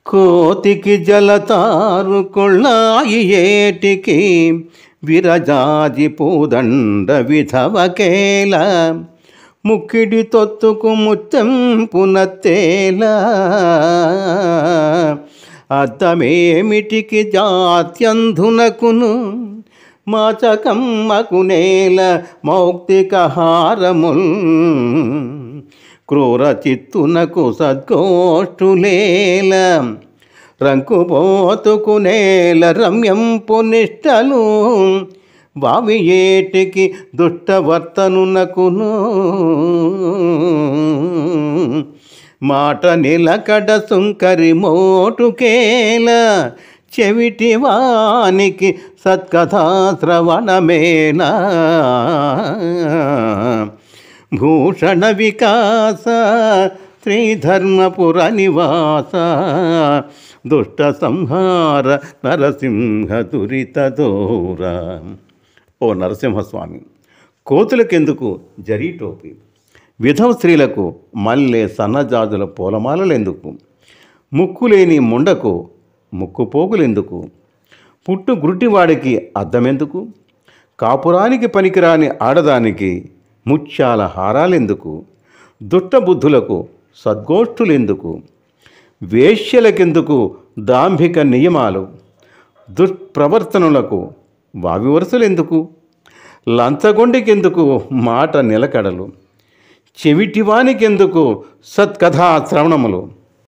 కోతికి జలతారు కొళ్ళాయి ఏటికి విరజాజి పూదండ విధవకేల ముక్కిడి తొత్తుకు ముత్తెంపునత్తేల అద్దమేమిటికి జాత్యంధునకును మాచకమ్మకు నేల మౌక్తిక హారముల్ క్రూర చిత్తునకు సద్గోష్ఠులేల రంకుపోతుకు నేల రమ్యంపు నిష్టలు వావి ఏటికి దుష్టవర్తనునకును మాట నిలకడ సుంకరి మోటుకేల చెవిటి వానికి సత్కథా శ్రవణమేనా భూషణ వికాస శ్రీధర్మపుర నివాస దుష్ట సంహార నరసింహ దురిత దూర. ఓ నరసింహస్వామి, కోతులకెందుకు జరీ టోపీ, విధవ స్త్రీలకు మల్లె సన్నజాజుల పూలమాలలెందుకు, ముక్కులేని ముండకు ముక్కుపోగులెందుకు, పుట్టు గురుటివాడికి అద్దమెందుకు, కాపురానికి పనికిరాని ఆడదానికి ముత్యాల హారాలెందుకు, దుష్టబుద్ధులకు సద్గోష్ఠులెందుకు, వేశ్యలకెందుకు దాంభిక నియమాలు, దుష్ప్రవర్తనలకు వావివరుసలెందుకు, లంచగొండికెందుకు మాట నిలకడలు, చెవిటివానికెందుకు సత్కథా శ్రవణములు.